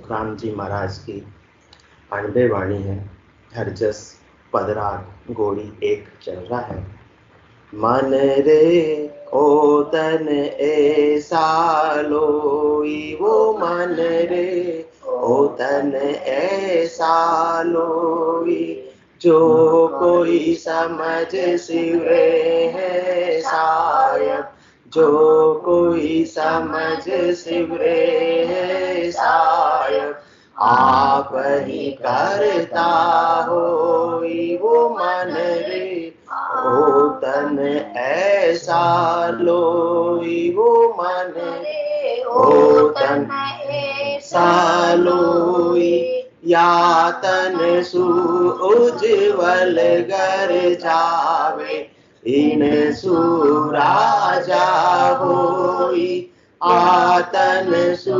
सुखराम जी महाराज की 92 वाणी है। हरजस पदराग गोड़ी एक चल रहा है। मन रे ओ तन ऐसा लोई, वो मन रे ओ तन ऐसा लोई, जो कोई समझ सिवे है सायब, जो कोई समझ सिवरे है सायब, आप ही करता होई, वो मन रे ओ तन ऐसा लोई, वो मन रे ओ तन ऐसा लोई, या तन सु उज्ज्वल गर जावे, इन सुराजा होई, आतन सु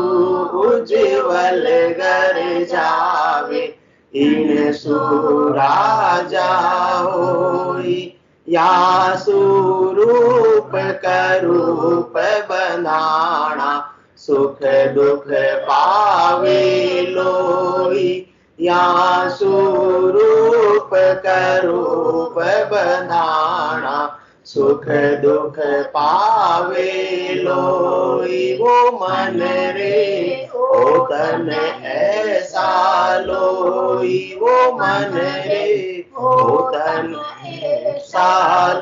उज्ज्वल गर जावे, इन सुराजा होई, या सुरूप करूप बनाना, सुख दुख पावे लोई, या सुरूप करूप बनाना, सुख दुख पावे लोई, वो मन रे ओ तन ऐसा लोई, वो मन रे ओ तन ऐसा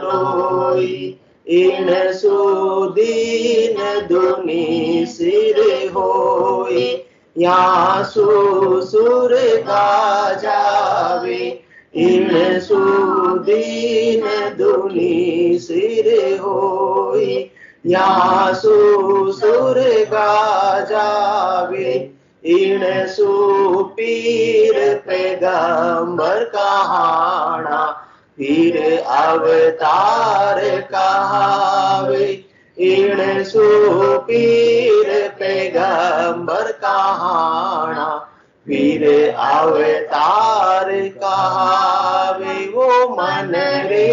लोई, इन सुदीन दुनी सिर होई, या सुसुर गा जावे, इन सुदीन दुनी सिर होई, या सुसुर गा जावे, इन सुपीर पैगंबर कहाना, फिर अवतार कहावे, इन सुपीर पैगंबर कहाना, फिर अवतार कहावे, वो मन रे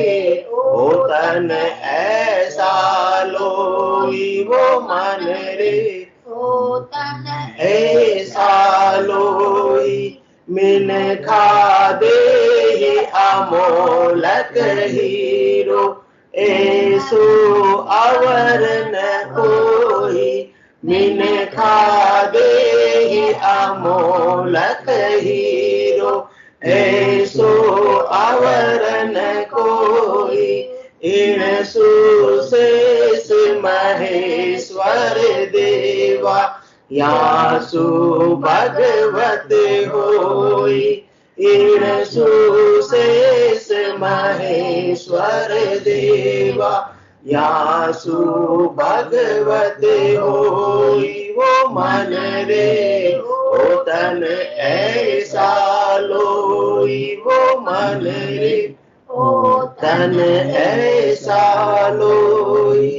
ओ तन ऐसा लोई, वो मन रे ओ तन ऐसा लोई, मिन खा दे अमोलक हीरो, ऐसो अवर न कोई, मिन खा दे अमोलक हीरो, ऐसो अवर न कोई, इन सुशेष महेश्वर देवा, या सु भगवत होई, इन सुशेष महेश्वर देवा, या सु भगवत होई, वो मन रे ओ तन ऐसा लोई, वो मन रे ओ तन ऐसा लोई,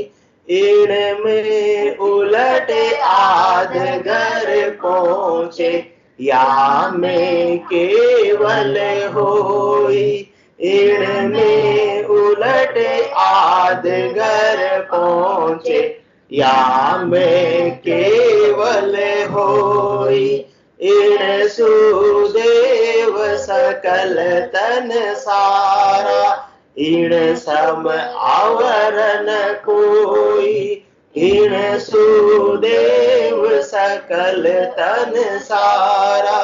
इनमें उलट आध घर पहुँचे, या में केवल होई, इनमें उलट आध घर पहुँचे, या में केवल होई, इन सुदेव सकल तन सारा, इन सम आवरण कोई, इन सुदेव सकल तन सारा,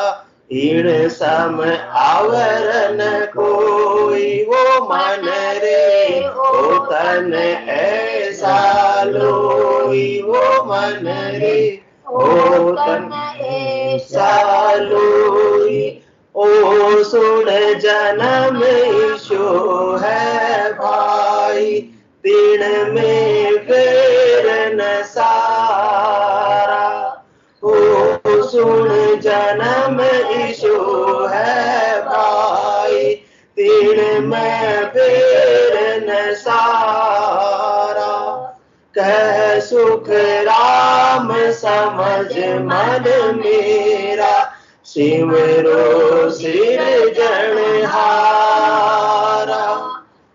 इन सम आवरण कोई, वो मन रे ओ तन ऐसा लोई, वो मन रे ओ तन ऐसा लोई, ओ सुन जन्म ईशो है भाई, तीन में फेर न सारा, ओ सुन जन्म ईशो है भाई, तीन में फेर न सारा, कह सुख राम समझ मन मेरा, सिमरो सिरजनहारा,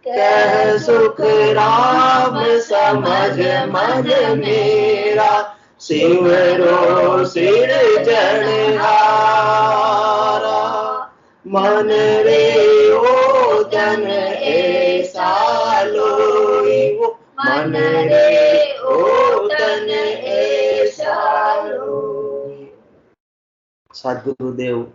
कह सुख राम समझ मन मेरा, सिमरो सिरजनहारा, मन रे ओ तन ऐसा लोई वो, मन रे ओ तन ऐसा लोई। सद्गुरुदेव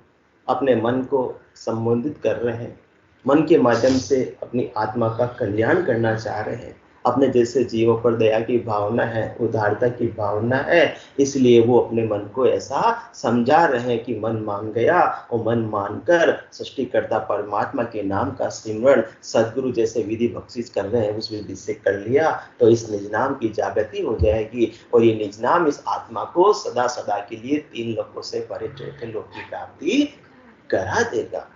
अपने मन को संबोधित कर रहे हैं, मन के माध्यम से अपनी आत्मा का कल्याण करना चाह रहे हैं। अपने जैसे जीवों पर दया की भावना है, उदारता की भावना है, इसलिए वो अपने मन को ऐसा समझा रहे हैं कि मन मान गया और मन मानकर सृष्टिकर्ता परमात्मा के नाम का सिमरण सद्गुरु जैसे विधि बख्शिश कर रहे हैं, उस विधि से कर लिया तो इस निज नाम की जागृति हो जाएगी और ये निज नाम इस आत्मा को सदा सदा के लिए 3 लोकों से परे चौथे लोक की प्राप्ति करा देगा।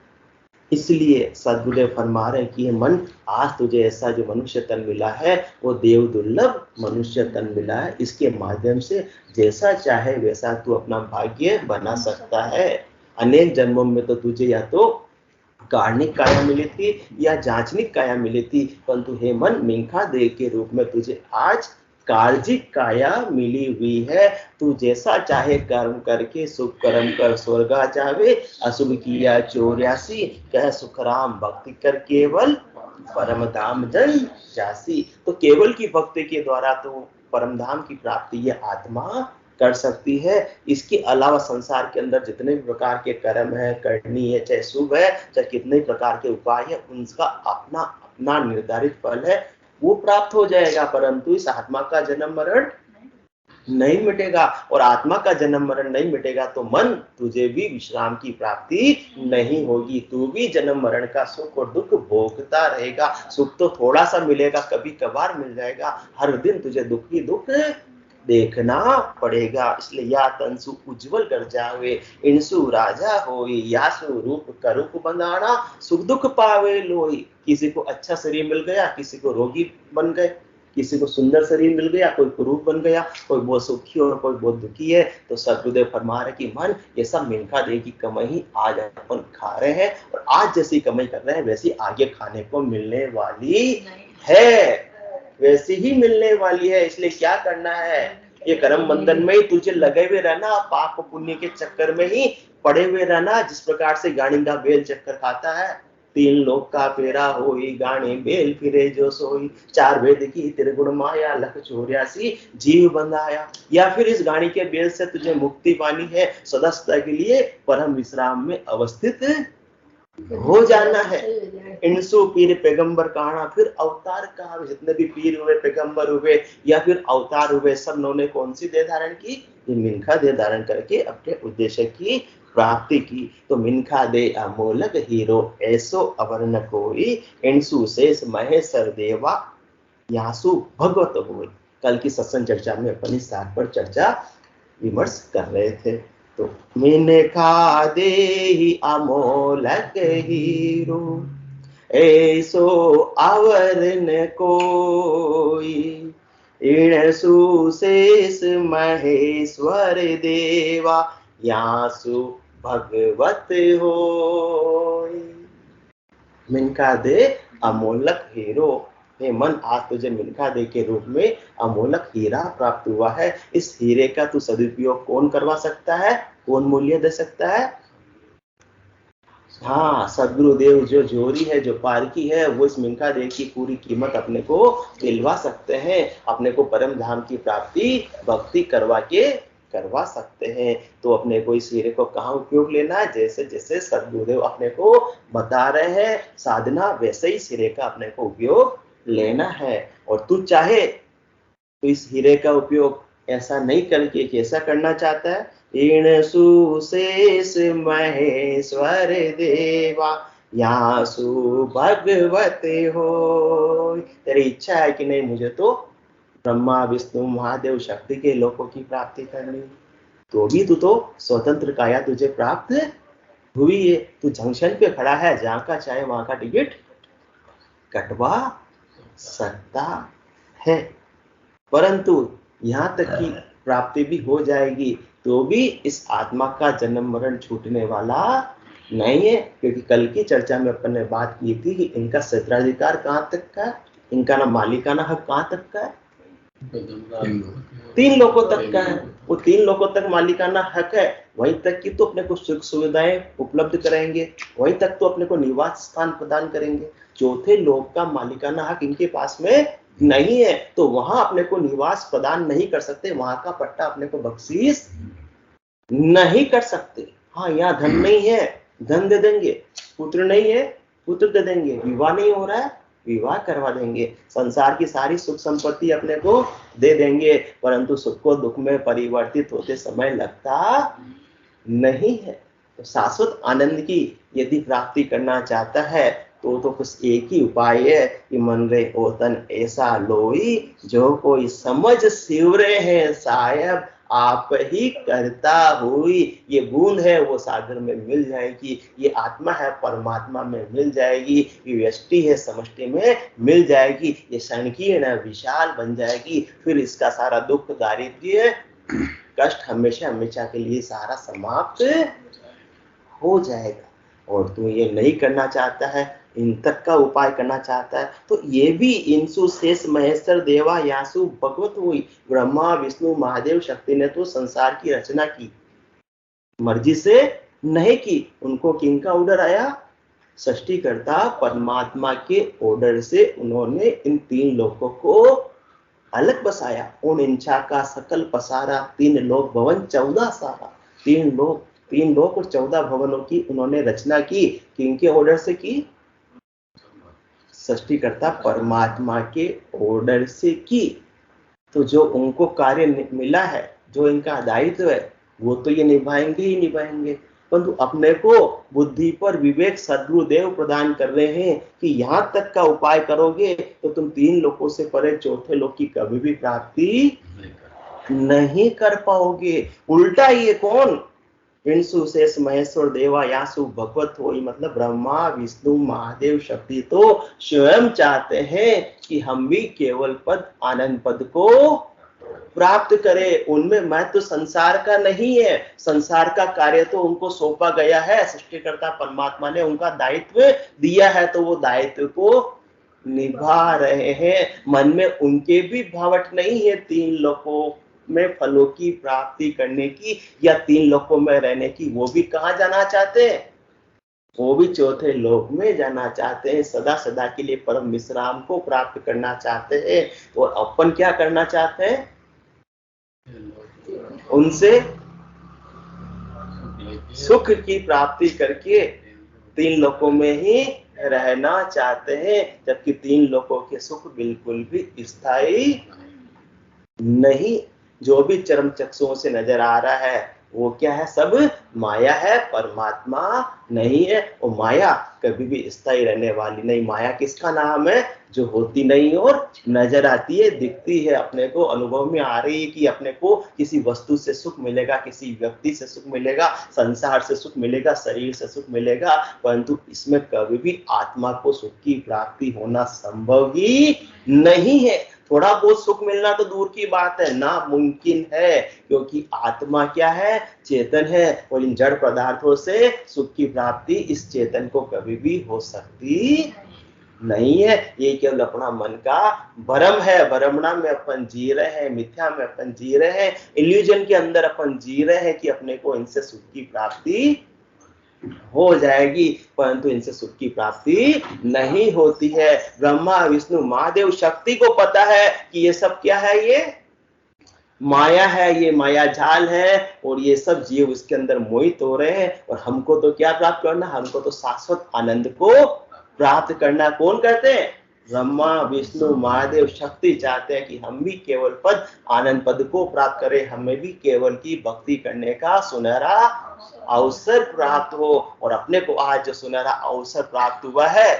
इसलिए सद्गुरुदेव फरमा रहे हैं कि ये मन, आज तुझे ऐसा जो मनुष्य तन मिला है वो देव दुर्लभ मनुष्य तन मिला है, इसके माध्यम से जैसा चाहे वैसा तू अपना भाग्य बना सकता है। अनेक जन्मों में तो तुझे या तो कार्णिक काया मिली थी या जांचनिक काया मिली थी, परंतु हे मन, मिंखा देह के रूप में तुझे आज कार्जिक काया मिली हुई है। तू जैसा चाहे कर्म करके शुभ कर्म कर स्वर्गा जावे, अशुभ किया 84 कह सुखराम भक्ति कर केवल परम धाम जन जासी। तो केवल की भक्ति के द्वारा तो परम धाम की प्राप्ति ये आत्मा कर सकती है। इसके अलावा संसार के अंदर जितने भी प्रकार के कर्म है, करनी है, चाहे शुभ है, चाहे कितने प्रकार के उपाय है, उनका अपना अपना निर्धारित फल है, वो प्राप्त हो जाएगा, परंतु इस आत्मा का जन्म मरण नहीं मिटेगा। और आत्मा का जन्म मरण नहीं मिटेगा तो मन, तुझे भी विश्राम की प्राप्ति नहीं होगी। तू भी जन्म मरण का सुख और दुख भोगता रहेगा। सुख तो थोड़ा सा मिलेगा, कभी कभार मिल जाएगा, हर दिन तुझे दुख ही दुख देखना पड़ेगा। इसलिए या तंसु उज्जवल कर जावे, इनसु राजा होई, यासु रूप करूप बंधाना, सुख दुख पावे लोई। किसी को अच्छा शरीर मिल गया, किसी को रोगी बन गए, किसी को सुंदर शरीर मिल गया, कोई कुरूप बन गया, कोई बहुत सुखी और कोई बहुत दुखी है। तो सद्गुरुदेव फरमा रहे कि मन, ये सब मिंखा देह की कमाई आज अपन खा रहे हैं और आज जैसी कमाई कर रहे हैं वैसी आगे खाने को मिलने वाली है, वैसी ही मिलने वाली है। इसलिए क्या करना है, ये कर्म बंधन में ही तुझे लगे हुए रहना, पाप पुण्य के चक्कर में ही पड़े हुए रहना। जिस प्रकार से गाड़ी का बेल चक्कर खाता है, 3 लोक का फेरा होई, गाड़ी बेल फिरे जो सोई, 4 वेद की त्रिगुण माया, लख 84 जीव बंधाया। या फिर इस गाड़ी के बेल से तुझे मुक्ति पानी है, सदा सदा के लिए परम विश्राम में अवस्थित हो जाना है। इनसु पीर पैगंबर कहा, फिर अवतार कहा, जितने भी पीर हुए, पैगंबर हुए या फिर अवतार हुए, सब ने कौन सी देह धारण की, ये मिंखा देह धारण करके अपने उद्देश्य की प्राप्ति की। तो मिंखा दे अमोलक हीरो, ऐसो अवर्ण कोई, इनसु शेष महेश्वर देवा, यासु भगवत होई। कल की सत्संग चर्चा में अपन इस साथ पर चर्चा विमर्श कर रहे थे। तो मिंखा देहि अमोलक हीरो, ऐसो आवरण कोई, इणसु शेष महेश्वर देवा, यासु भगवत होई। मिंखा दे अमोलक हीरो, हे मन, आज तुझे मिंखा दे के रूप में अमोलक हीरा प्राप्त हुआ है। इस हीरे का तू सदुपयोग कौन करवा सकता है, कौन मूल्य दे सकता है? हाँ, सद्गुरुदेव जो जोरी है, जो पारखी है, वो इस मिंखा दे की पूरी कीमत अपने को दिलवा सकते हैं, अपने को परम धाम की प्राप्ति भक्ति करवा सकते हैं। तो अपने को इस हीरे को कहाँ उपयोग लेना है, जैसे जैसे सद्गुरुदेव अपने को बता रहे हैं साधना, वैसे ही इस हीरे का अपने को उपयोग लेना है। और तू चाहे तो इस हीरे का उपयोग ऐसा नहीं करके कैसा करना चाहता है, इणसु शेष महेश्वर देवा, यासु भगवत हो। तेरी इच्छा है कि नहीं, मुझे तो ब्रह्मा विष्णु महादेव शक्ति के लोकों की प्राप्ति करनी, तो भी तू तो स्वतंत्र काया तुझे प्राप्त हुई है। तू जंक्शन पे खड़ा है, जहाँ का चाहे वहां का टिकट कटवा सकता है, परंतु यहाँ तक की प्राप्ति भी हो जाएगी तो भी इस आत्मा का जन्म मरण छूटने वाला नहीं है। क्योंकि कल की चर्चा में अपन ने बात की थी कि इनका क्षेत्राधिकार कहाँ तक का है, इनका ना मालिकाना हक कहाँ तक का है, तीन लोगों तक का है, वो तीन लोगों तक मालिकाना हक है। वहीं तक की तो अपने को सुख सुविधाएं उपलब्ध कराएंगे, वहीं तक तो अपने को निवास स्थान प्रदान करेंगे। चौथे लोक का मालिकाना हक इनके पास में नहीं है, तो वहां अपने को निवास प्रदान नहीं कर सकते, वहां का पट्टा अपने को बख्शीश नहीं कर सकते। हाँ, यहाँ धन नहीं है, धन दे देंगे। पुत्र नहीं है, पुत्र दे देंगे। विवाह नहीं हो रहा है, विवाह करवा देंगे। संसार की सारी सुख संपत्ति अपने को दे देंगे, परंतु सुख को दुख में परिवर्तित होते समय लगता नहीं है। तो शाश्वत आनंद की यदि प्राप्ति करना चाहता है तो कुछ एक ही उपाय है कि मन रे ओतन ऐसा लोई, जो कोई समझ सिवरे है साहेब आप ही करता हुई। ये बूंद है वो सागर में मिल जाएगी, ये आत्मा है परमात्मा में मिल जाएगी, ये व्यष्टि है समष्टि में मिल जाएगी, ये संकीर्ण है विशाल बन जाएगी। फिर इसका सारा दुख दारिद्र्य कष्ट हमेशा हमेशा के लिए सारा समाप्त हो जाएगा। और तू ये नहीं करना चाहता है, इन तक का उपाय करना चाहता है, तो ये भी इंसु शेष महेश्वर देवा यासु भगवत हुई। ब्रह्मा विष्णु महादेव शक्ति ने तो संसार की रचना की, मर्जी से नहीं की। उनको किंग का ऑर्डर आया? सृष्टिकर्ता परमात्मा के ऑर्डर से उन्होंने इन तीन लोगों को अलग बसाया। उन इंचा का सकल पसारा, तीन लोक भवन 14 सारा। तीन लोक और 14 भवनों की उन्होंने रचना की। किनके ऑर्डर से की? सृष्टिकर्ता परमात्मा के ऑर्डर से की। तो जो उनको कार्य मिला है, जो इनका दायित्व है, वो तो ये निभाएंगे ही निभाएंगे। परंतु अपने को बुद्धि पर विवेक सद्गुरुदेव प्रदान कर रहे हैं कि यहाँ तक का उपाय करोगे तो तुम तीन लोकों से परे चौथे लोक की कभी भी प्राप्ति नहीं कर पाओगे। उल्टा ये कौन? इंसु शेष महेश्वर देवा यासु भगवत होई, मतलब ब्रह्मा विष्णु महादेव शक्ति तो स्वयं चाहते हैं कि हम भी केवल पद आनंद पद को प्राप्त करें। उनमें मैं तो संसार का नहीं है, संसार का कार्य तो उनको सौंपा गया है। सृष्टिकर्ता परमात्मा ने उनका दायित्व दिया है, तो वो दायित्व को निभा रहे हैं। मन में उनके भी भावट नहीं है तीन लोकों में फलों की प्राप्ति करने की या तीन लोकों में रहने की। वो भी कहाँ जाना चाहते हैं? वो भी चौथे लोक में जाना चाहते हैं, सदा सदा के लिए परम विश्राम को प्राप्त करना चाहते हैं। और अपन क्या करना चाहते हैं? उनसे सुख की प्राप्ति करके तीन लोकों में ही रहना चाहते हैं, जबकि तीन लोकों के सुख बिल्कुल भी स्थायी नहीं। जो भी चरम चक्षुओं से नजर आ रहा है वो क्या है? सब माया है, परमात्मा नहीं है। और माया कभी भी स्थायी रहने वाली नहीं। माया किसका नाम है? जो होती नहीं और नजर आती है, दिखती है, अपने को अनुभव में आ रही है कि अपने को किसी वस्तु से सुख मिलेगा, किसी व्यक्ति से सुख मिलेगा, संसार से सुख मिलेगा, शरीर से सुख मिलेगा, परंतु इसमें कभी भी आत्मा को सुख की प्राप्ति होना संभव ही नहीं है। थोड़ा बहुत सुख मिलना तो दूर की बात है, नामुमकिन है, क्योंकि आत्मा क्या है? चेतन है, और इन जड़ पदार्थों से सुख की प्राप्ति इस चेतन को कभी भी हो सकती नहीं है। ये केवल अपना मन का भ्रम है, भ्रमणा में अपन जी रहे हैं, मिथ्या में अपन जी रहे हैं, इल्यूजन के अंदर अपन जी रहे हैं कि अपने को इनसे सुख की प्राप्ति हो जाएगी, परंतु इनसे सुख की प्राप्ति नहीं होती है। ब्रह्मा विष्णु महादेव शक्ति को पता है कि ये सब क्या है? ये माया है, ये माया जाल है, और ये सब जीव इसके अंदर मोहित हो रहे हैं। और हमको तो क्या प्राप्त करना? हमको तो शाश्वत आनंद को प्राप्त करना। कौन करते हैं? ब्रह्मा विष्णु महादेव शक्ति चाहते हैं कि हम भी केवल पद आनंद पद को प्राप्त करें, हमें भी केवल की भक्ति करने का सुनहरा अवसर प्राप्त हो। और अपने को आज जो सुनहरा अवसर प्राप्त हुआ है,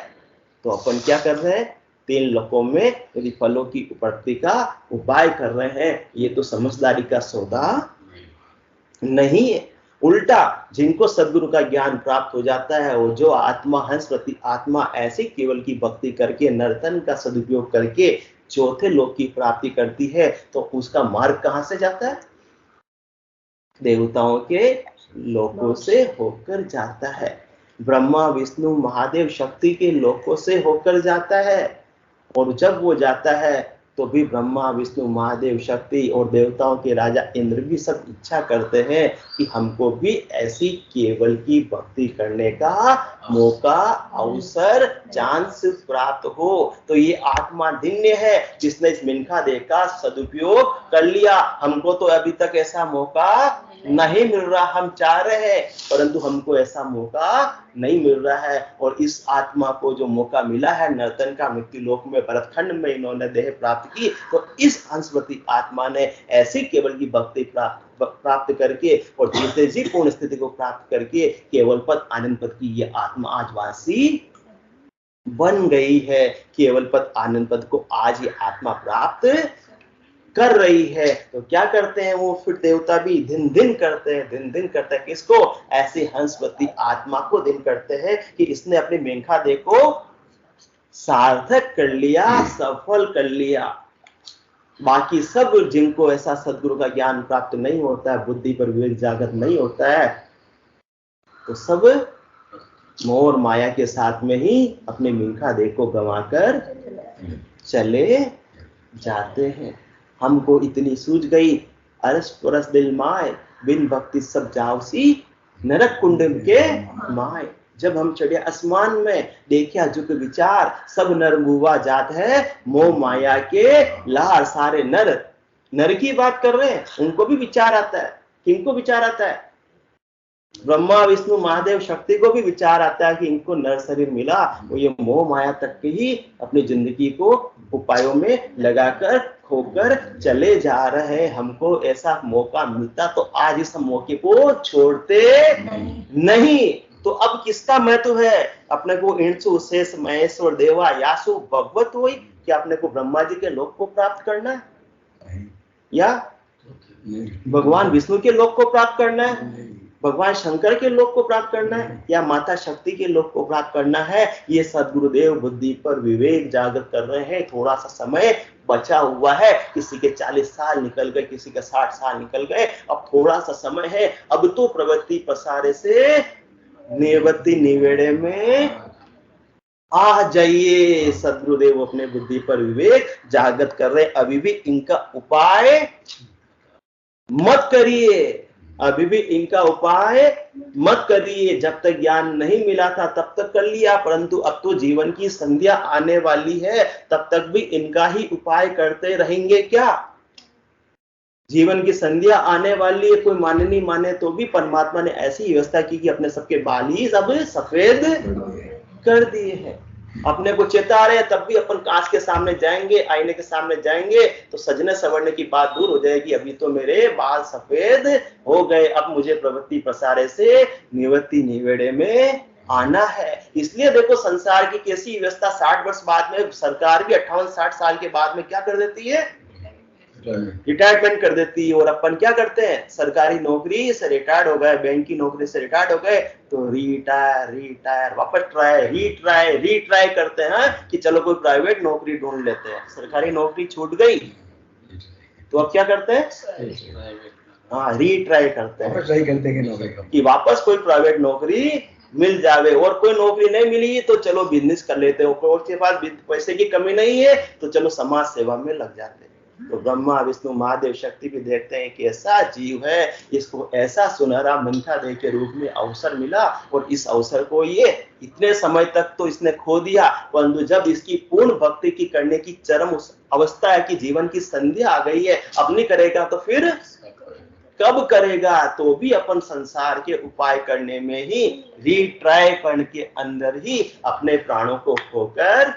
तो अपन क्या कर रहे हैं? तीन लोकों में यदि फलों की प्राप्ति का उपाय कर रहे हैं। ये तो समझदारी का सौदा नहीं है। उल्टा जिनको सद्गुरु का ज्ञान प्राप्त हो जाता है, वो जो आत्मा हंस प्रति आत्मा ऐसे केवल की भक्ति करके नर्तन का सदुपयोग करके चौथे लोक की प्राप्ति करती है, तो उसका मार्ग कहां से जाता है? देवताओं के लोकों से होकर जाता है, ब्रह्मा विष्णु महादेव शक्ति के लोकों से होकर जाता है। और जब वो जाता है तो भी ब्रह्मा विष्णु महादेव शक्ति और देवताओं के राजा इंद्र भी सब इच्छा करते हैं कि हमको भी ऐसी केवल की भक्ति करने का मौका, अवसर, चांस प्राप्त हो। तो ये आत्मा धन्य है जिसने इस मिनखा देह का सदुपयोग कर लिया। हमको तो अभी तक ऐसा मौका नहीं मिल रहा, हम चाह रहे हैं परंतु हमको ऐसा मौका नहीं मिल रहा है। और इस आत्मा को जो मौका मिला है नर्तन का मृत्यु लोक में, भरतखंड में इन्होंने देह प्राप्त की, तो इस हंसवती आत्मा ने ऐसी केवल की भक्ति प्राप्त करके और जीते जी पूर्ण स्थिति को प्राप्त करके केवल पद आनंद पद की ये आत्मा आज वासी बन गई है। केवल पद आनंद पद को आज ये आत्मा प्राप्त कर रही है। तो क्या करते हैं वो फिर देवता भी दिन दिन करते हैं किसको? ऐसे हंसवती आत्मा को दिन करते हैं कि इसने अपनी मेंढा देह को सार्थक कर लिया, सफल कर लिया। बाकी सब जिनको ऐसा सदगुरु का ज्ञान प्राप्त नहीं होता है, बुद्धि पर विवेक जागृत नहीं होता है, तो सब मोह और माया के साथ में ही अपने मिनखा देह को गंवाकर चले जाते हैं। हमको इतनी सूझ गई अरस परस दिल माय, बिन भक्ति सब जावसी नरक कुंड के माय। जब हम चढ़े आसमान में देखा जुग विचार, सब नर मुआ जात है मोह माया के लार। सारे नर की बात कर रहे हैं, उनको भी विचार आता है। किनको विचार आता है? ब्रह्मा विष्णु महादेव शक्ति को भी विचार आता है कि इनको नर शरीर मिला, वो ये मोह माया तक के ही अपनी जिंदगी को उपायों में लगाकर खोकर चले जा रहे हैं। हमको ऐसा मौका मिलता तो आज इस मौके को छोड़ते नहीं। तो अब किसका महत्व है? अपने को इंसु शेष महेश्वर देवा यासु भगवत हुई कि अपने को ब्रह्मा जी के लोक को प्राप्त करना है या भगवान विष्णु के लोक को प्राप्त करना है, भगवान शंकर के लोक को प्राप्त करना है या माता शक्ति के लोक को प्राप्त करना है? ये सद्गुरुदेव बुद्धि पर विवेक जागृत कर रहे हैं। थोड़ा सा समय बचा हुआ है, किसी के 40 साल निकल गए, किसी के 60 साल निकल गए, अब थोड़ा सा समय है। अब तो प्रवृत्ति पसारे से निवृत्ति निवेड़े में आ जाइए। सद्गुरुदेव अपने बुद्धि पर विवेक जागृत कर रहे। अभी भी इनका उपाय मत करिए, अभी भी इनका उपाय मत करिए। जब तक ज्ञान नहीं मिला था तब तक कर लिया, परंतु अब तो जीवन की संध्या आने वाली है, तब तक भी इनका ही उपाय करते रहेंगे क्या? जीवन की संध्या आने वाली है, कोई माने नहीं माने तो भी परमात्मा ने ऐसी व्यवस्था की कि अपने सबके बाल ही सब सफेद कर दिए हैं। अपने को चेता रहे, तब भी अपन कांच के सामने जाएंगे, आईने के सामने जाएंगे तो सजने संवरने की बात दूर हो जाएगी। अभी तो मेरे बाल सफेद हो गए, अब मुझे प्रवृत्ति प्रसारे से निवृत्ति निवेड़े में आना है। इसलिए देखो संसार की कैसी व्यवस्था, 60 वर्ष बाद में सरकार भी 58-60 साल के बाद में क्या कर देती है? रिटायरमेंट कर देती है। और अपन क्या करते हैं? सरकारी नौकरी से रिटायर्ड हो गए, बैंक की नौकरी से रिटायर्ड हो गए तो रिटायर वापस रीट्राई करते हैं कि चलो कोई प्राइवेट नौकरी ढूंढ लेते हैं। सरकारी नौकरी छूट गई तो अब क्या करते हैं? हाँ, रीट्राई करते हैं कि वापस कोई प्राइवेट नौकरी मिल जावे। और कोई नौकरी नहीं मिली तो चलो बिजनेस कर लेते हो, उसके पास पैसे की कमी नहीं है तो चलो समाज सेवा में लग जाते हैं। तो ब्रह्मा विष्णु महादेव शक्ति भी देखते हैं कि ऐसा जीव है, इसको ऐसा सुनहरा मिनखा देह के रूप में अवसर मिला और इस अवसर को ये इतने समय तक तो इसने खो दिया, परंतु जब इसकी पूर्ण भक्ति की करने की चरम अवस्था है कि जीवन की संध्या आ गई है, अब नहीं करेगा तो फिर कब करेगा? तो भी अपन संसार के उपाय करने में ही रीट्राई करने के अंदर ही अपने प्राणों को खोकर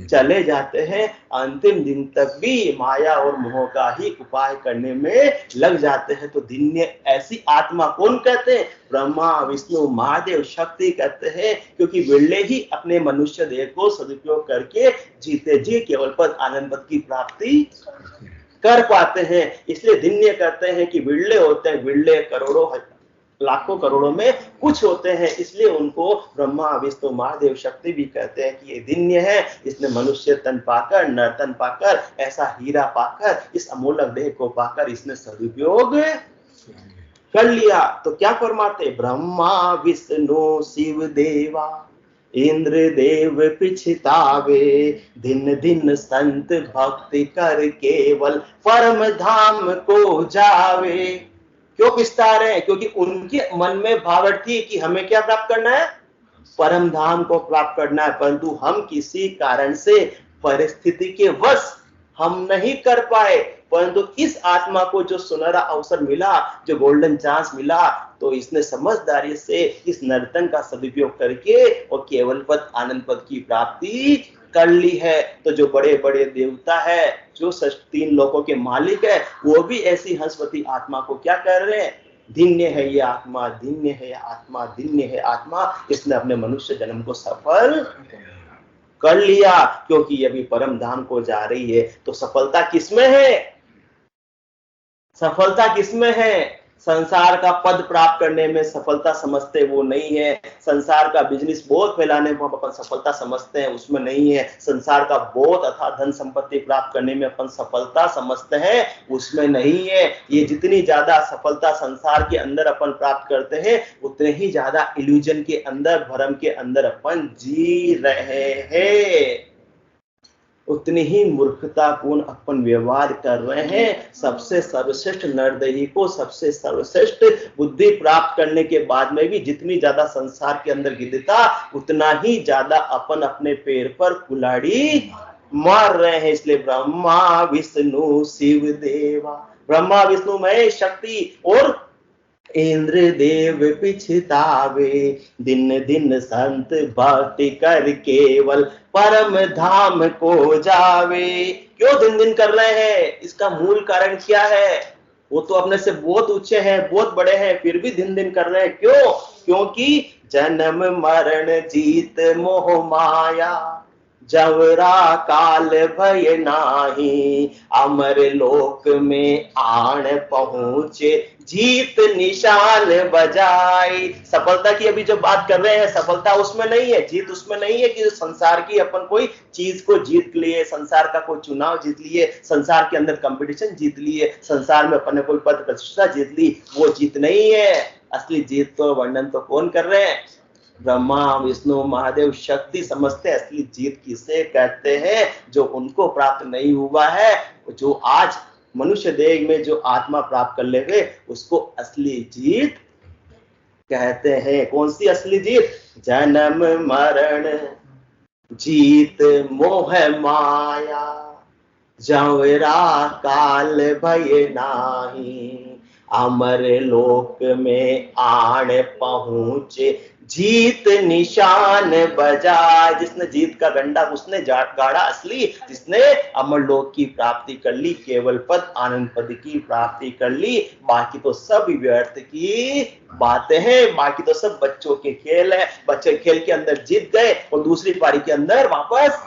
चले जाते हैं। अंतिम दिन तक भी माया और मोह का ही उपाय करने में लग जाते हैं। तो धन्य ऐसी आत्मा कौन कहते हैं? ब्रह्मा विष्णु महादेव शक्ति कहते हैं, क्योंकि बिरले ही अपने मनुष्य देह को सदुपयोग करके जीते जी केवल पद आनंद पद की प्राप्ति कर पाते हैं। इसलिए धन्य कहते हैं कि बिरले होते हैं, बिरले करोड़ों लाखों करोड़ों में कुछ होते हैं, इसलिए उनको ब्रह्मा विष्णु महादेव शक्ति भी कहते हैं कि ये धन्य है, इसने मनुष्य तन पाकर, नर तन पाकर, ऐसा हीरा पाकर, इस अमूल्य देह को पाकर इसने सदुपयोग कर लिया। तो क्या फरमाते? ब्रह्मा विष्णु शिव देवा इंद्र देव पिछतावे, दिन दिन संत भक्ति कर केवल परम धाम को जावे। क्यों पिछता रहे हैं? क्योंकि उनके मन में भावना थी कि हमें क्या प्राप्त करना है? परम धाम को प्राप्त करना है, परंतु हम किसी कारण से परिस्थिति के वश हम नहीं कर पाए। परंतु इस आत्मा को जो सुनहरा अवसर मिला, जो गोल्डन चांस मिला, तो इसने समझदारी से इस नर्तन का सदुपयोग करके और केवल पद आनंद पद की प्राप्ति कर ली है। तो जो बड़े बड़े देवता है, जो 3 लोकों के मालिक है, वो भी ऐसी हंसवती आत्मा को क्या कर रहे हैं? धन्य है ये आत्मा, धन्य है आत्मा, धन्य है आत्मा। इसने अपने मनुष्य जन्म को सफल कर लिया, क्योंकि ये भी परम धाम को जा रही है। तो सफलता किसमें है? सफलता किसमें है? संसार का पद प्राप्त करने में सफलता समझते वो नहीं है। संसार का बिजनेस बहुत फैलाने में अपन सफलता समझते हैं, उसमें नहीं है। संसार का बहुत अथाह धन संपत्ति प्राप्त करने में अपन सफलता समझते हैं, उसमें नहीं है। ये जितनी ज्यादा सफलता संसार के अंदर अपन प्राप्त करते हैं, उतने ही ज्यादा इल्यूजन के अंदर, भ्रम के अंदर अपन जी रहे हैं, उतनी ही मूर्खतापूर्ण अपन व्यवहार कर रहे हैं। सबसे सर्वश्रेष्ठ नरदेही को सबसे सर्वश्रेष्ठ बुद्धि प्राप्त करने के बाद में भी जितनी ज्यादा संसार के अंदर गिरता, उतना ही ज्यादा अपन अपने पैर पर कुल्हाड़ी मार रहे हैं। इसलिए ब्रह्मा विष्णु शिव देवा, ब्रह्मा विष्णु महेश शक्ति और इंद्र देव पिछतावे, दिन दिन संत भक्ति कर केवल परम धाम को जावे। क्यों दिन दिन कर रहे हैं? इसका मूल कारण क्या है? वो तो अपने से बहुत ऊंचे हैं, बहुत बड़े हैं, फिर भी दिन दिन कर रहे हैं। क्यों? क्योंकि जन्म मरण जीत मोह माया, जवरा काल भय नाही, अमर लोक में आन पहुंचे जीत निशान बजाई। सफलता की अभी जो बात कर रहे हैं, सफलता उसमें नहीं है, जीत उसमें नहीं है कि संसार की अपन कोई चीज को जीत लिए, संसार का कोई चुनाव जीत लिए, संसार के अंदर कंपटीशन जीत लिए, संसार में अपन ने कोई पद प्रतिष्ठा जीत ली, वो जीत नहीं है। असली जीत तो वर्णन तो कौन कर रहे हैं? ब्रह्मा विष्णु महादेव शक्ति समझते। असली जीत किसे कहते हैं? जो उनको प्राप्त नहीं हुआ है, जो आज मनुष्य देह में जो आत्मा प्राप्त कर लेंगे, उसको असली जीत कहते हैं। कौन सी असली जीत? जन्म मरण जीत मोह माया, जवरा काल भय नाही, अमर लोक में आन पहुंचे जीत निशान बजा। जिसने जीत का गंडा उसने गाड़ा असली, जिसने अमर लोक की प्राप्ति कर ली, केवल पद आनंद पद की प्राप्ति कर ली। बाकी तो सब व्यर्थ की बातें हैं, बाकी तो सब बच्चों के खेल है। बच्चे खेल के अंदर जीत गए और दूसरी पारी के अंदर वापस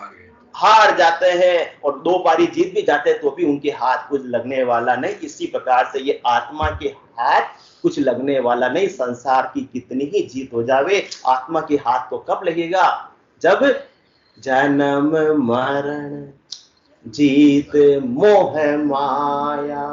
हार जाते हैं, और 2 पारी जीत भी जाते हैं तो भी उनके हाथ कुछ लगने वाला नहीं। इसी प्रकार से ये आत्मा के हाथ कुछ लगने वाला नहीं। संसार की कितनी ही जीत हो जावे, आत्मा के हाथ तो कब लगेगा? जब जन्म मरण जीत मोह माया,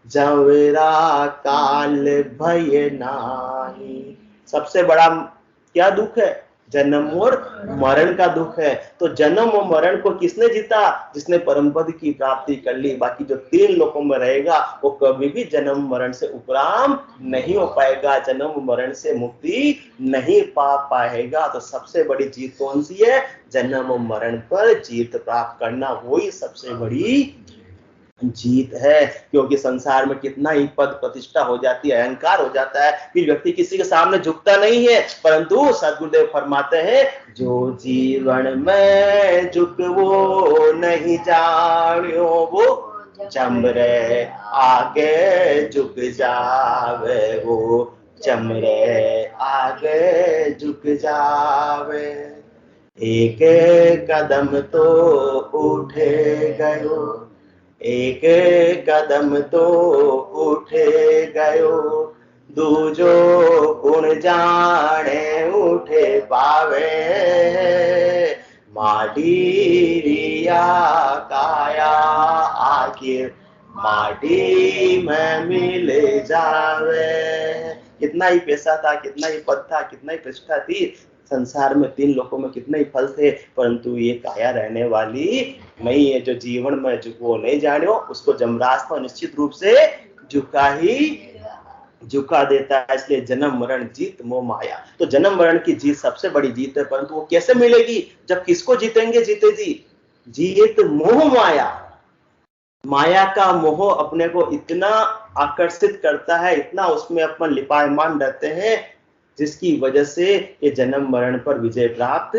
जवरा काल भय नाही। सबसे बड़ा क्या दुख है? जन्म और मरण का दुख है। तो जन्म और मरण को किसने जीता? जिसने परम पद की प्राप्ति कर ली। बाकी जो 3 लोकों में रहेगा, वो कभी भी जन्म मरण से उपराम नहीं हो पाएगा, जन्म मरण से मुक्ति नहीं पा पाएगा। तो सबसे बड़ी जीत कौन सी है? जन्म मरण पर जीत प्राप्त करना, वही सबसे बड़ी जीत है। क्योंकि संसार में कितना ही पद प्रतिष्ठा हो जाती है, अहंकार हो जाता है, फिर व्यक्ति किसी के सामने झुकता नहीं है। परंतु सद्गुरुदेव फरमाते हैं, जो जीवन में झुक वो नहीं जानियो, वो चमरे आगे झुक जावे, वो चमरे आगे झुक जावे। एक कदम तो उठे गयो, एक कदम तो उठे गयो, दूजो गुण जाने उठे पावे। माटी रिया काया आखिर माटी में मिल जावे। कितना ही पैसा था, कितना ही पद था, कितना ही प्रतिष्ठा थी, संसार में 3 लोकों में कितने ही फल थे, परंतु ये काया रहने वाली नहीं है। जो जीवन में जो वो नहीं जाने उसको जमराज तो निश्चित रूप से झुका देता है। इसलिए जन्म मरण जीत मोह माया। तो जन्म मरण की जीत सबसे बड़ी जीत है, परंतु वो कैसे मिलेगी? जब किसको जीतेंगे जीते जी? जीत मोह माया। माया का मोह अपने को इतना आकर्षित करता है, इतना उसमें अपन लिपायमान रहते हैं, जिसकी वजह से ये जन्म मरण पर विजय प्राप्त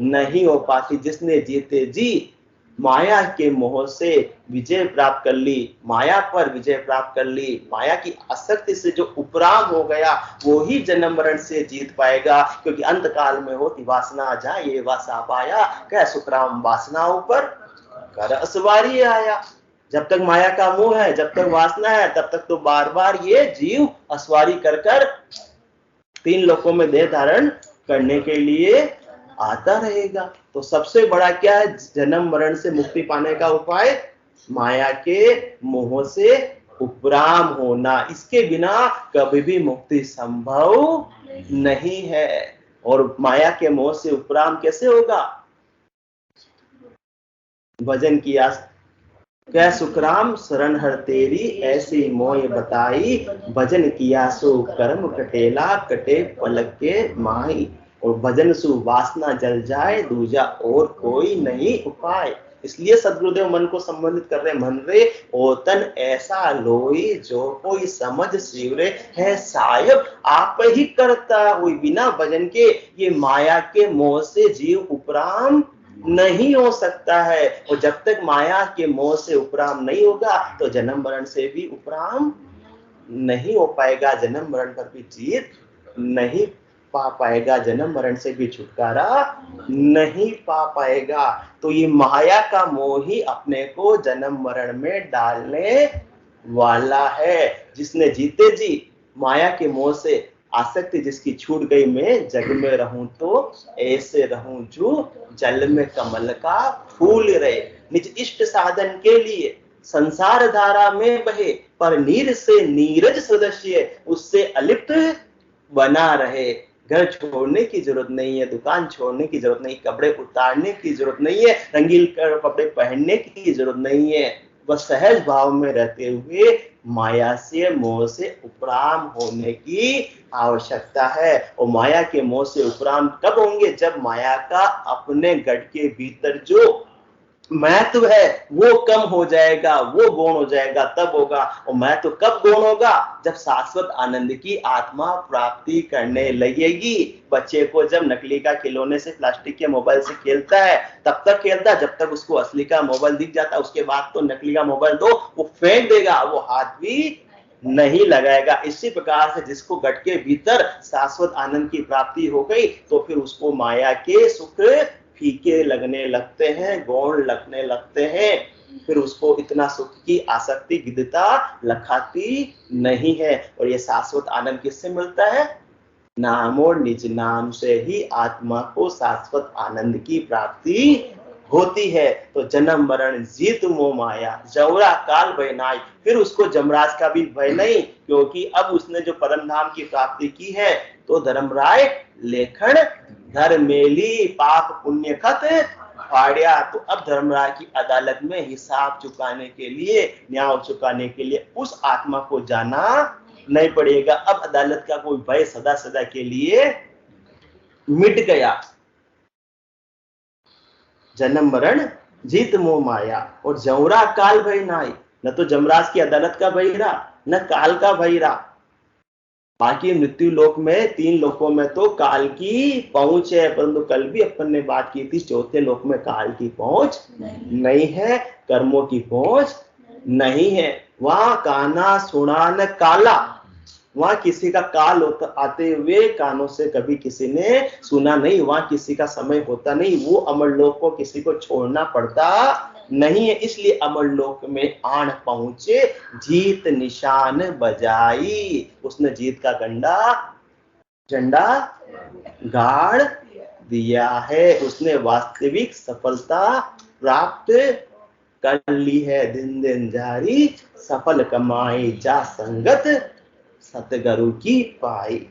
नहीं हो पाती। जिसने जीते जी माया के मोह से विजय प्राप्त कर ली, माया पर विजय प्राप्त कर ली, माया की आसक्ति से जो उपराम हो गया, वो ही जन्म मरण से जीत पाएगा। क्योंकि अंत काल में होती वासना जाए वासा पाया, कह सुखराम वासना ऊपर कर असवारी आया। जब तक माया का मोह है, जब तक वासना है, तब तक तो बार बार ये जीव असवारी कर कर 3 लोकों में देह धारण करने के लिए आता रहेगा। तो सबसे बड़ा क्या है जन्म मरण से मुक्ति पाने का उपाय? माया के मोह से उपराम होना। इसके बिना कभी भी मुक्ति संभव नहीं है। और माया के मोह से उपराम कैसे होगा? भजन किया क्या सुखराम शरण हर तेरी, ऐसी मोय बताई, भजन किया सो कर्म कटेला, कटे पलक के माही। और भजन सु वासना जल जाए, दूजा और कोई नहीं उपाय। इसलिए सदगुरुदेव मन को संबंधित कर रहे, मन रे ओतन ऐसा लोई, जो कोई समझ शिवरे है साहेब आप ही करता हुई। बिना भजन के ये माया के मोह से जीव उपराम नहीं हो सकता है। और जब तक माया के मोह से उपराम नहीं होगा, तो जन्म मरण से भी उपराम नहीं हो पाएगा, जन्म मरण पर भी जीत नहीं पा पाएगा, जन्म मरण से भी छुटकारा नहीं पा पाएगा। तो ये माया का मोह ही अपने को जन्म मरण में डालने वाला है। जिसने जीते जी माया के मोह से आसक्ति जिसकी छूट गई, मैं जग में रहूं तो ऐसे रहूं जो जल में कमल का फूल रहे। निज इष्ट साधन के लिए संसार धारा में बहे, पर नीर से नीरज सदस्य उससे अलिप्त बना रहे। घर छोड़ने की जरूरत नहीं है, दुकान छोड़ने की जरूरत नहीं, कपड़े उतारने की जरूरत नहीं है, रंगीन कपड़े पहनने की जरूरत नहीं है। बस सहज भाव में रहते हुए माया से मोह से उपराम होने की आवश्यकता है। और माया के मोह से उपराम कब होंगे? जब माया का अपने गढ़ के भीतर जो महत्व है वो कम हो जाएगा, वो गौण हो जाएगा, तब होगा। और महत्व कब गौण होगा? जब शाश्वत आनंद की आत्मा प्राप्ति करने लगेगी। बच्चे को जब नकली का खिलौने से, प्लास्टिक के मोबाइल से खेलता है, तब तक खेलता है जब तक उसको असली का मोबाइल दिख जाता। उसके बाद तो नकली का मोबाइल दो, वो फेंक देगा, वो हाथ भी नहीं लगाएगा। इसी प्रकार से जिसको गढ़ के भीतर शाश्वत आनंद की प्राप्ति हो गई, तो फिर उसको माया के सुख फीके लगने लगते हैं, गौण लगने लगते हैं। फिर उसको इतना सुख की आसक्ति गिद्धता लखाती नहीं है। और ये शाश्वत आनंद किससे मिलता है? नाम और निज नाम से ही आत्मा को शाश्वत आनंद की प्राप्ति होती है। तो जन्म मरण जीत मोह माया, जौरा काल भय नाई। फिर उसको जमराज का भी भय नहीं, क्योंकि अब उसने जो परम धाम की प्राप्ति की है, तो धर्मराय लेखन धर मेली, पाप पुण्य खत फाड़िया। तो अब धर्मराय की अदालत में हिसाब चुकाने के लिए, न्याय चुकाने के लिए उस आत्मा को जाना नहीं पड़ेगा। अब अदालत का कोई भय सदा सदा के लिए मिट गया। जन्म मरण जीत मोह माया, और जौरा काल भय नाई। न तो जमराज की अदालत का भय रहा, न काल का भय रहा। बाकी मृत्यु लोक में 3 लोकों में तो काल की पहुंच है, परंतु कल भी अपन ने बात की थी, चौथे लोक में काल की पहुंच नहीं है, कर्मों की पहुंच नहीं है। वहां काना सुना न काला, वहां किसी का काल आते हुए कानों से कभी किसी ने सुना नहीं, वहां किसी का समय होता नहीं, वो अमर लोक को किसी को छोड़ना पड़ता नहीं है। इसलिए अमर लोक में आन पहुंचे, जीत निशान बजाई। उसने जीत का झंडा गाड़ दिया है। उसने वास्तविक सफलता प्राप्त कर ली है। दिन दिन जारी सफल कमाई, जा संगत सतगुरु की पाई।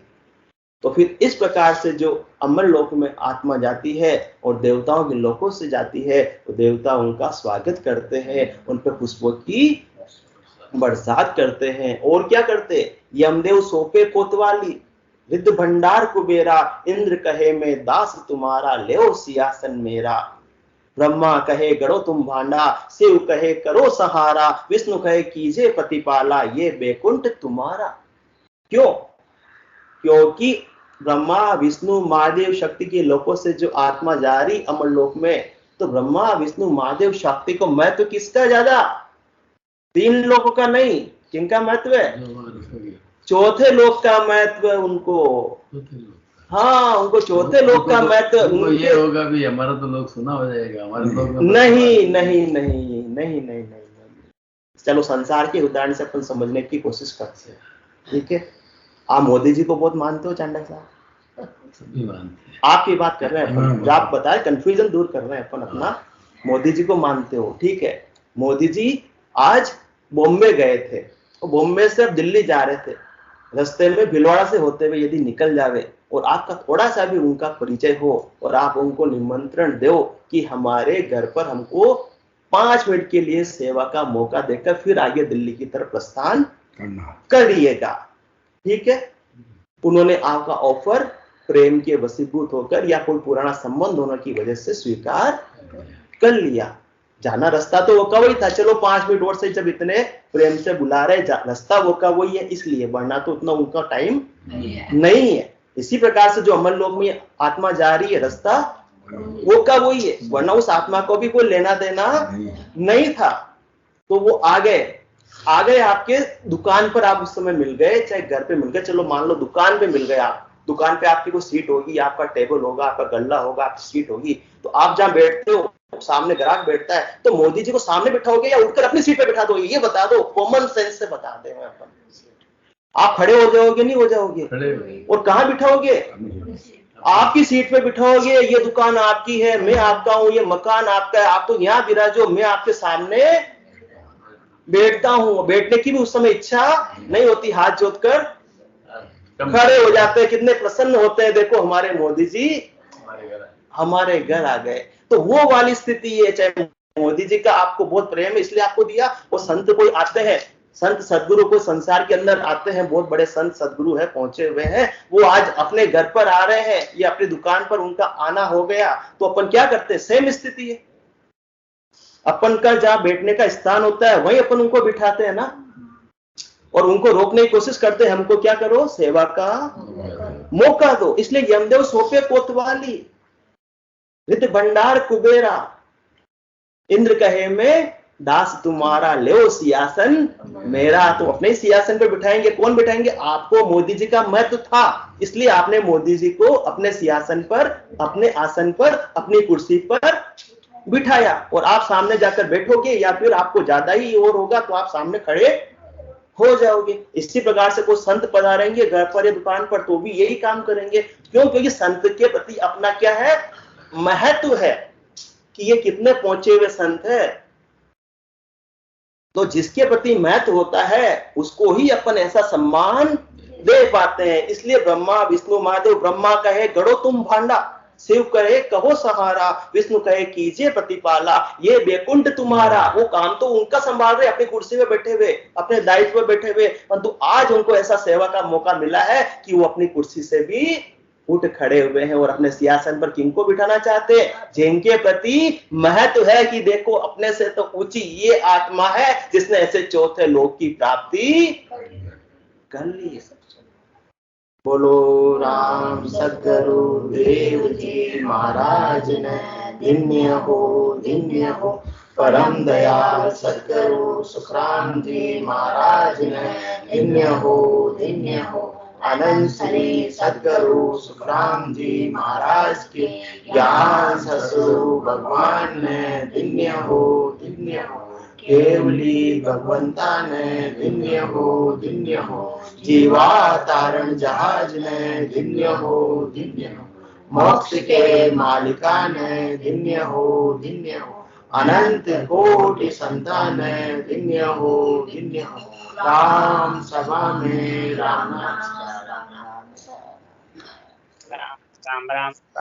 तो फिर इस प्रकार से जो अमर लोक में आत्मा जाती है और देवताओं के लोकों से जाती है, तो देवता उनका स्वागत करते हैं, उन पर पुष्पों की बरसात करते हैं। और क्या करते, यमदेव सोपे कोतवाली, रिद्ध भंडार कुबेरा, इंद्र कहे मैं दास तुम्हारा, ले सियासन मेरा। ब्रह्मा कहे गढ़ो तुम भांडा, शिव कहे करो सहारा, विष्णु कहे कीजे प्रतिपाला, ये बैकुंठ तुम्हारा। क्यों? क्योंकि ब्रह्मा विष्णु महादेव शक्ति के लोकों से जो आत्मा जा रही अमर लोक में, तो ब्रह्मा विष्णु महादेव शक्ति को महत्व किसका ज्यादा? 3 लोगों का नहीं, किनका महत्व है? चौथे लोक का महत्व है उनको। हाँ, उनको चौथे लोक का महत्व। उनको ये होगा भी हमारा तो लोग सुना हो जाएगा, हमारे लोग नहीं नहीं नहीं नहीं नहीं नहीं। चलो संसार के उदाहरण से अपन समझने की कोशिश करते हैं, ठीक है? आप मोदी जी को बहुत मानते हो चांडक साहब? सभी मानते हैं। आपकी बात कर रहे हैं अपन, जो आप बताए कंफ्यूजन दूर कर रहे हैं अपन अपना। मोदी जी को मानते हो, ठीक है? मोदी जी आज बॉम्बे गए थे, और बॉम्बे से अब दिल्ली जा रहे थे, रास्ते में भिलवाड़ा से होते हुए यदि निकल जावे और आपका थोड़ा सा भी उनका परिचय हो और आप उनको निमंत्रण दो कि हमारे घर पर हमको 5 मिनट के लिए सेवा का मौका देकर फिर आगे दिल्ली की तरफ प्रस्थान करिएगा, ठीक है? उन्होंने आपका ऑफर प्रेम के वशीभूत होकर या कोई पुराना संबंध होने की वजह से स्वीकार कर लिया। जाना रास्ता तो वो का वही था, चलो 5 मिनट और से, जब इतने प्रेम से बुला रहे, रास्ता वो का वही है, इसलिए, वरना तो उतना उनका टाइम नहीं है। इसी प्रकार से जो अमर लोक में आत्मा जा रही है, रास्ता वो का वही है, वरना उस आत्मा को भी कोई लेना देना नहीं था। तो वो आ गए आपके दुकान पर, आप उस समय मिल गए, चाहे घर पे मिल गए, चलो मान लो दुकान पे मिल गए आप। दुकान पे आपकी कोई सीट होगी, आपका टेबल होगा, आपका गल्ला होगा, आपकी सीट होगी, तो आप जहां बैठते हो सामने ग्राहक बैठता है, तो मोदी जी को सामने बिठाओगे या उठकर अपनी सीट पे बिठा दोगे? ये बता दो, कॉमन सेंस से बता दे अपन। आप खड़े हो जाओगे, नहीं हो जाओगे? और कहां बिठाओगे? आपकी सीट पे बिठाओगे। ये दुकान आपकी है, मैं आपका हूं, ये मकान आपका है, आप तो यहाँ विराजो, मैं आपके सामने बैठता हूं। बैठने की भी उस समय इच्छा नहीं होती, हाथ जोड़कर खड़े हो जाते हैं, कितने प्रसन्न होते हैं, देखो हमारे मोदी जी हमारे घर आ गए। तो वो वाली स्थिति है। चाहे मोदी जी का आपको बहुत प्रेम है इसलिए आपको दिया, वो संत कोई आते हैं, संत सदगुरु को संसार के अंदर आते हैं, बहुत बड़े संत सदगुरु है, पहुंचे हुए हैं, वो आज अपने घर पर आ रहे हैं, ये अपनी दुकान पर उनका आना हो गया, तो अपन क्या करते हैं? सेम स्थिति है। अपन का जहां बैठने का स्थान होता है वहीं अपन उनको बिठाते हैं ना, और उनको रोकने की कोशिश करते हैं, हमको क्या करो? सेवा का मौका दो। इसलिए यमदेव सोपे कोतवाली, रिद्ध भंडार कुबेरा, इंद्र कहे मैं दास तुम्हारा, ले सियासन मेरा। तो अपने सियासन पर बिठाएंगे। कौन बिठाएंगे? आपको मोदी जी का महत्व था, इसलिए आपने मोदी जी को अपने सियासन पर, अपने आसन पर, अपनी कुर्सी पर बिठाया, और आप सामने जाकर बैठोगे या फिर आपको ज्यादा ही और होगा तो आप सामने खड़े हो जाओगे। इसी प्रकार से कोई संत पधारेंगे घर पर या दुकान पर तो भी यही काम करेंगे। क्यों? क्योंकि संत के प्रति अपना क्या है? महत्व है कि ये कितने पहुंचे हुए संत है। तो जिसके प्रति महत्व होता है उसको ही अपन ऐसा सम्मान दे पाते हैं। इसलिए ब्रह्मा विष्णु महादेव, ब्रह्मा कहे गढ़ो तुम भांडा, शिव कहे कहो सहारा, विष्णु कहे कीजिए प्रतिपाला, ये बैकुंठ तुम्हारा। वो काम तो उनका संभाल रहे, अपनी कुर्सी में बैठे हुए, अपने दायित्व में बैठे हुए, परंतु आज उनको ऐसा सेवा का मौका मिला है कि वो अपनी कुर्सी से भी उठ खड़े हुए हैं और अपने सिंहासन पर किनको बिठाना चाहते हैं? जिनके प्रति महत्व है कि देखो अपने से तो ऊंची ये आत्मा है जिसने ऐसे चौथे लोक की प्राप्ति कर ली। बोलो राम सद्गुरु देव जी महाराज ने धन्य हो। परम दयाल सद्गुरु सुखराम जी महाराज ने धन्य हो। आनंद श्री सद्गुरु सुखराम जी महाराज के ज्ञान ससुरु भगवान ने धन्य हो। केवली भगवंता ने धन्य हो। जीवा तारण जहाज ने धन्य हो। मोक्ष के मालिका ने धन्य हो। अनंत कोटि संतान ने धन्य हो। राम सभा में राम राम राम।